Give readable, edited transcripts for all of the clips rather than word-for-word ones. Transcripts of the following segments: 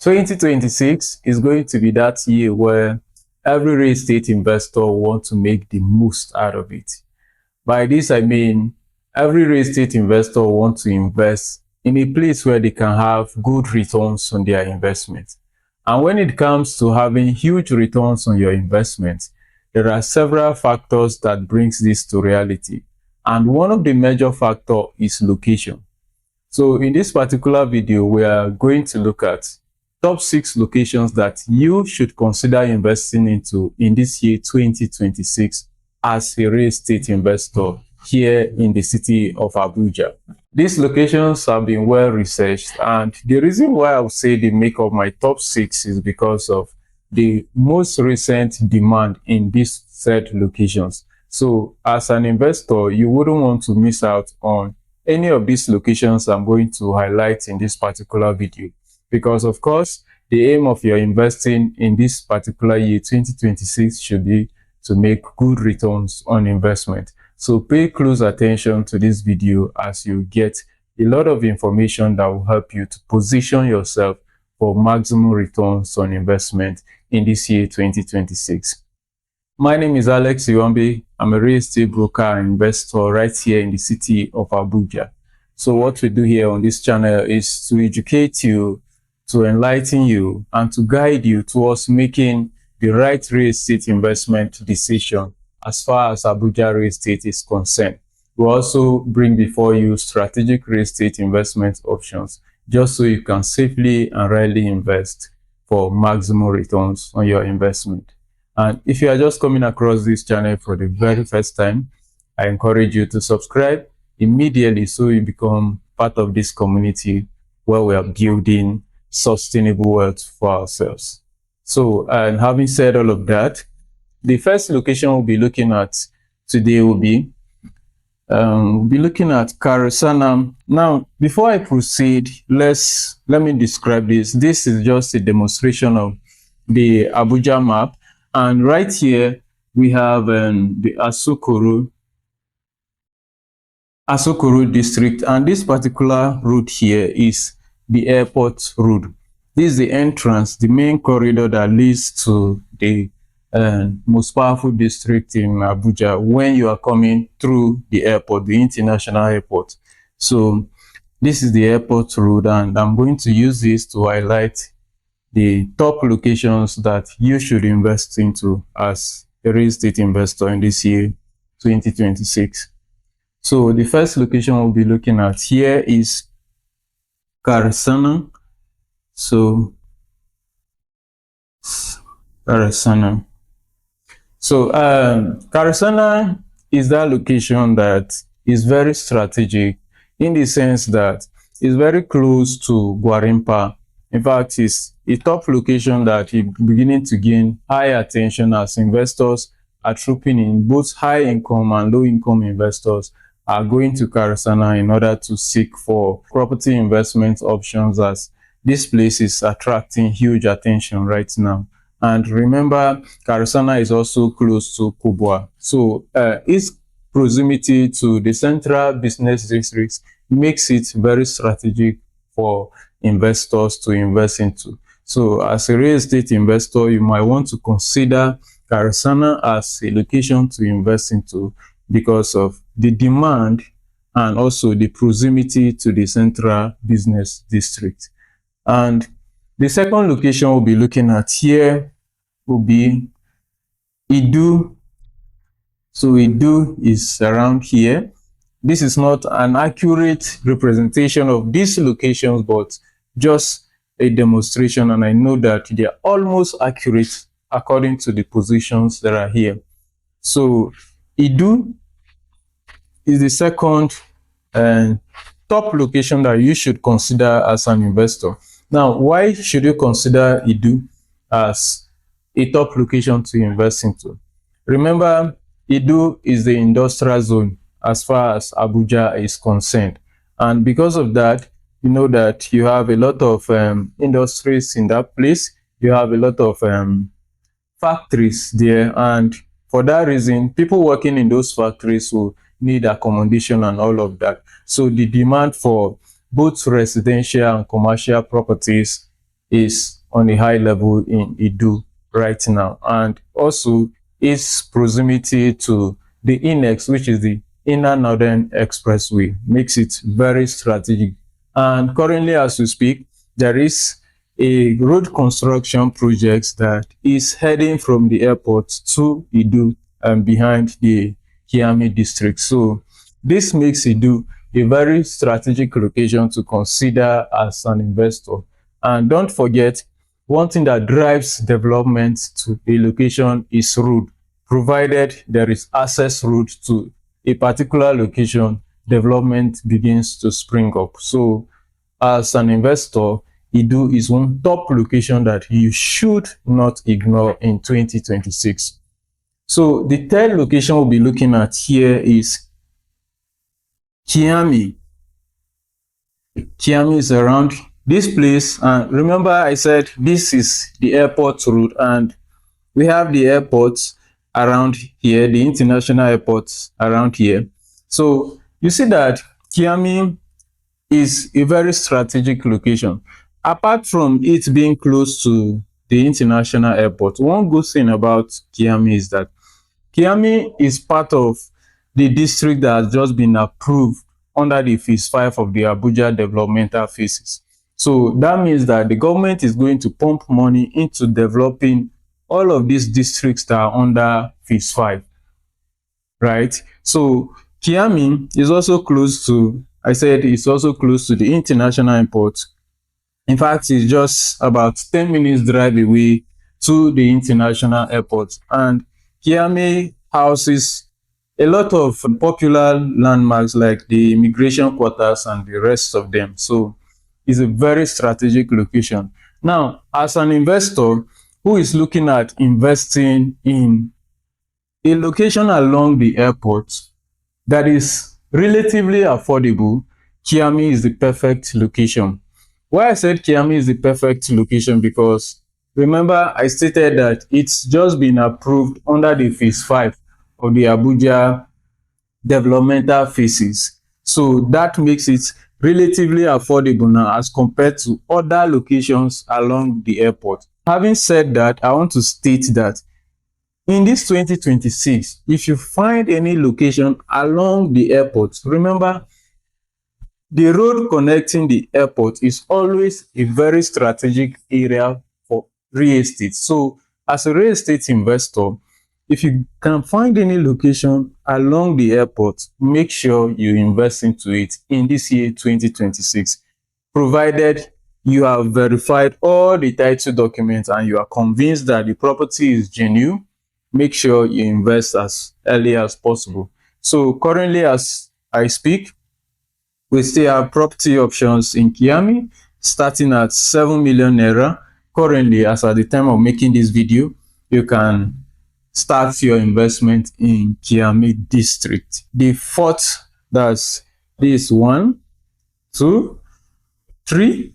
2026 is going to be that year where every real estate investor wants to make the most out of it. By this, I mean every real estate investor wants to invest in a place where they can have good returns on their investment. And when it comes to having huge returns on your investment, there are several factors that brings this to reality. And one of the major factors is location. So in this particular video, we are going to look at top 6 locations that you should consider investing into in this year 2026 as a real estate investor here in the city of Abuja. These locations have been well researched, and the reason why I would say they make up my top 6 is because of the most recent demand in these said locations. So as an investor, you wouldn't want to miss out on any of these locations I'm going to highlight in this particular video, because of course the aim of your investing in this particular year 2026 should be to make good returns on investment. So pay close attention to this video as you get a lot of information that will help you to position yourself for maximum returns on investment in this year 2026. My name is Alex Iwambi. I'm a real estate broker and investor right here in the city of Abuja. So what we do here on this channel is to educate you, to enlighten you, and to guide you towards making the right real estate investment decision as far as Abuja real estate is concerned. We also bring before you strategic real estate investment options just so you can safely and rightly invest for maximum returns on your investment. And if you are just coming across this channel for the very first time, I encourage you to subscribe immediately so you become part of this community where we are building sustainable wealth for ourselves. So, and having said all of that, the first location we'll be looking at today will be looking at Karsana. Now, before I proceed, let me describe this. This is just a demonstration of the Abuja map. And right here, we have the Asokoro district. And this particular route here is the airport road. This is the entrance, the main corridor that leads to the most powerful district in Abuja when you are coming through the airport, the international airport. So this is the airport road, and I'm going to use this to highlight the top locations that you should invest into as a real estate investor in this year 2026. So the first location we'll be looking at here is Karsana. So Karsana. So Karsana is that location that is very strategic in the sense that it's very close to Gwarimpa. In fact, it's a top location that is beginning to gain high attention as investors are trooping in. Both high income and low income investors are going to Karsana in order to seek for property investment options, as this place is attracting huge attention right now. And remember, Karsana is also close to Kubwa. So its proximity to the central business districts makes it very strategic for investors to invest into. So as a real estate investor, you might want to consider Karsana as a location to invest into because of the demand and also the proximity to the central business district. And the second location we'll be looking at here will be Idu. So Idu is around here. This is not an accurate representation of these locations, but just a demonstration, and I know that they are almost accurate according to the positions that are here. So Idu is the second top location that you should consider as an investor. Now, why should you consider Idu as a top location to invest into? Remember, Idu is the industrial zone as far as Abuja is concerned. And because of that, you know that you have a lot of industries in that place. You have a lot of factories there. And for that reason, people working in those factories will need accommodation and all of that. So the demand for both residential and commercial properties is on a high level in Idu right now, and also its proximity to the INEX, which is the Inner Northern Expressway, makes it very strategic. And currently, as we speak, there is a road construction project that is heading from the airport to Idu and behind the Kyami district. So this makes Idu a very strategic location to consider as an investor. And don't forget, one thing that drives development to a location is road. Provided there is access road to a particular location, development begins to spring up. So as an investor, Idu is one top location that you should not ignore in 2026. So the third location we'll be looking at here is Kyami. Kyami is around this place, and remember I said this is the airport route, and we have the airports around here, the international airports around here. So you see that Kyami is a very strategic location. Apart from it being close to the international airport, one good thing about Kyami is that Kyami is part of the district that has just been approved under the phase 5 of the Abuja developmental phases. So that means that the government is going to pump money into developing all of these districts that are under phase 5, right? So Kyami is also close to, I said it's also close to the international airport. In fact, it's just about 10 minutes drive away to the international airport. And Kyami houses a lot of popular landmarks like the immigration quarters and the rest of them. So it's a very strategic location. Now, as an investor who is looking at investing in a location along the airport that is relatively affordable, Kyami is the perfect location. Why I said Kyami is the perfect location, because remember I stated that it's just been approved under the phase 5 of the Abuja developmental phases. So that makes it relatively affordable now as compared to other locations along the airport. Having said that, I want to state that in this 2026, if you find any location along the airport, remember the road connecting the airport is always a very strategic area for real estate. So as a real estate investor, if you can find any location along the airport, make sure you invest into it in this year 2026, provided you have verified all the title documents and you are convinced that the property is genuine. Make sure you invest as early as possible. So currently, as I speak, we still have property options in Kyami starting at 7 million naira. Currently, as at the time of making this video, you can start your investment in Kyami district. The fourth, that's this 1, 2, 3.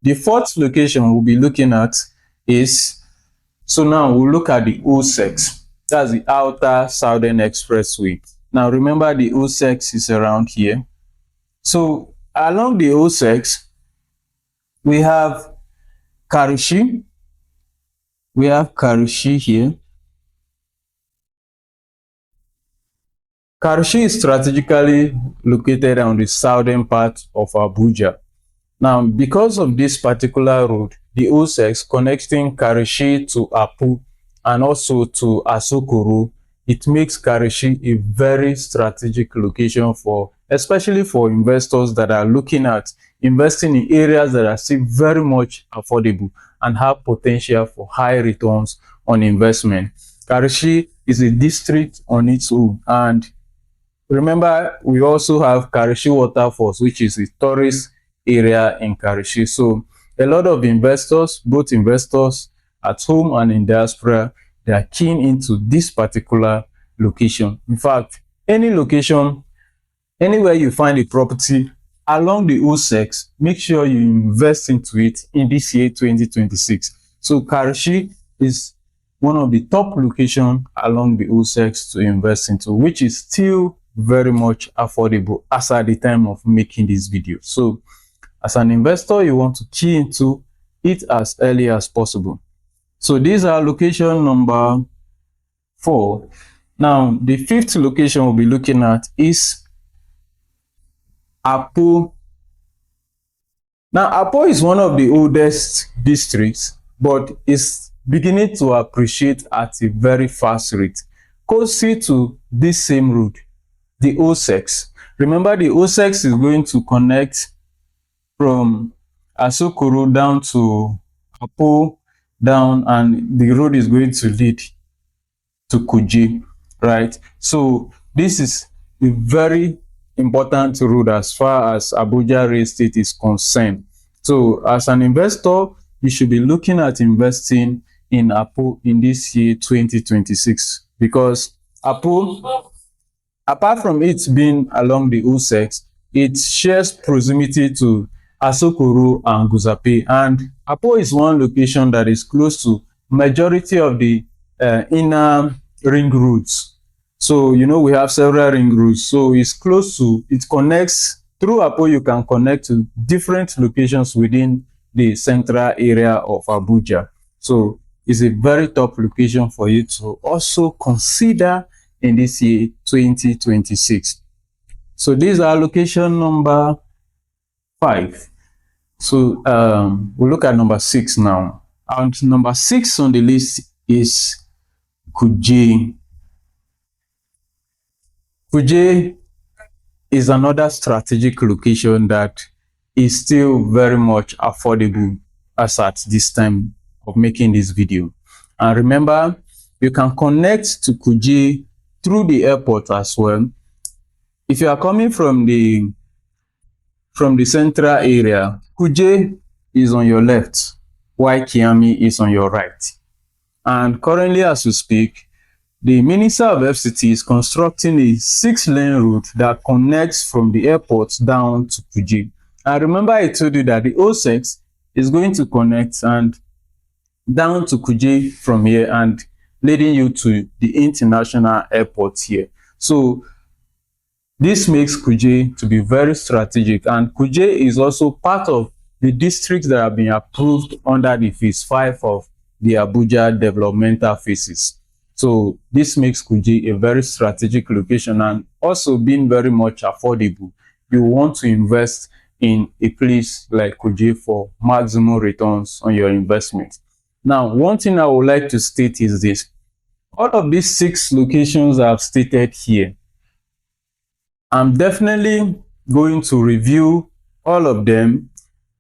The fourth location we'll be looking at is, so now we'll look at the O6. That's the Outer Southern Expressway. Now remember the O6 is around here. So along the O6, we have Karshi. We have Karshi here. Karshi is strategically located on the southern part of Abuja. Now, because of this particular road, the O6 connecting Karshi to Apu and also to Asokoro, it makes Karshi a very strategic location for, especially for investors that are looking at investing in areas that are still very much affordable and have potential for high returns on investment. Karshi is a district on its own, and remember, we also have Karshi Waterfalls, which is a tourist area in Karshi. So a lot of investors, both investors at home and in diaspora, they are keen into this particular location. In fact, any location, anywhere you find a property along the O6, make sure you invest into it in this year 2026. So Karshi is one of the top locations along the O6 to invest into, which is still very much affordable as at the time of making this video. So as an investor, you want to key into it as early as possible. So these are location number 4. Now, the 5th location we'll be looking at is Apo. Now, Apo is one of the oldest districts, but is beginning to appreciate at a very fast rate. Closely to this same road, the O6. Remember, the O6 is going to connect from Asokoro down to Apo down, and the road is going to lead to Kuje, right? So this is a very important road as far as Abuja real estate is concerned. So as an investor, you should be looking at investing in Apo in this year 2026, because Apo, apart from it being along the O6, it shares proximity to Asokoro and Guzape, and Apo is one location that is close to majority of the inner ring roads. So we have several ring roads, so it's close to, it connects through Apo. You can connect to different locations within the central area of Abuja. So it's a very top location for you to also consider in this year 2026. So these are location number 5. So we'll look at number 6 now. And number 6 on the list is Kuje. Kuje is another strategic location that is still very much affordable as at this time of making this video. And remember, you can connect to Kuje through the airport as well. If you are coming from the central area, Kuje is on your left, while Kyami is on your right. And currently, as we speak, the Minister of FCT is constructing a 6-lane route that connects from the airport down to Kuje. And remember, I told you that the O6 is going to connect and down to Kuje from here and leading you to the international airport here. So this makes Kuje to be very strategic, and Kuje is also part of the districts that have been approved under the phase 5 of the Abuja developmental phases. So this makes Kuje a very strategic location, and also being very much affordable. You want to invest in a place like Kuje for maximum returns on your investment. Now, one thing I would like to state is this: all of these 6 locations I've stated here, I'm definitely going to review all of them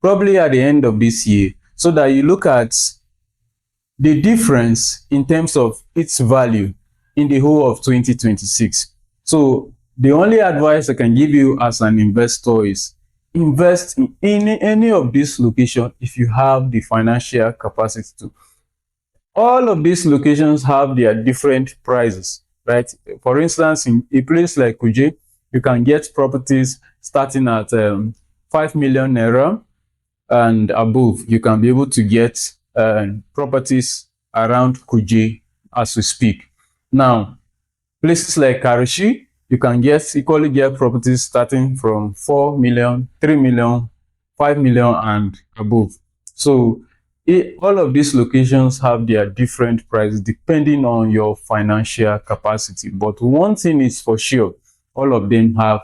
probably at the end of this year, so that you look at the difference in terms of its value in the whole of 2026. So the only advice I can give you as an investor is invest in any of these locations if you have the financial capacity to. All of these locations have their different prices, right? For instance, in a place like Kuje, you can get properties starting at 5 million naira and above. You can be able to get properties around Kuje as we speak. Now, places like Karshi, you can equally get properties starting from 4 million, 3 million, 5 million and above. So all of these locations have their different prices depending on your financial capacity. But one thing is for sure, all of them have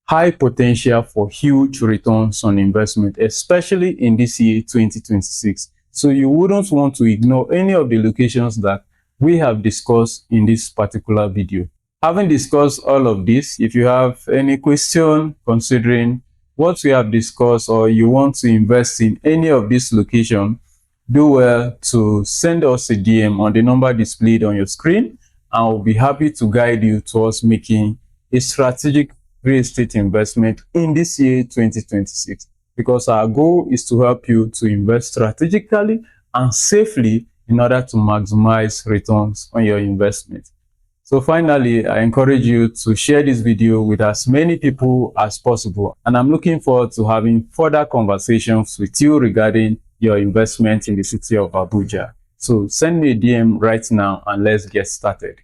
high potential for huge returns on investment, especially in this year 2026. So you wouldn't want to ignore any of the locations that we have discussed in this particular video. Having discussed all of this, if you have any question considering what we have discussed, or you want to invest in any of these locations, do well to send us a DM on the number displayed on your screen, and we'll be happy to guide you towards making a strategic real estate investment in this year 2026, because our goal is to help you to invest strategically and safely in order to maximize returns on your investment. So finally, I encourage you to share this video with as many people as possible, and I'm looking forward to having further conversations with you regarding your investment in the city of Abuja. So send me a DM right now and let's get started.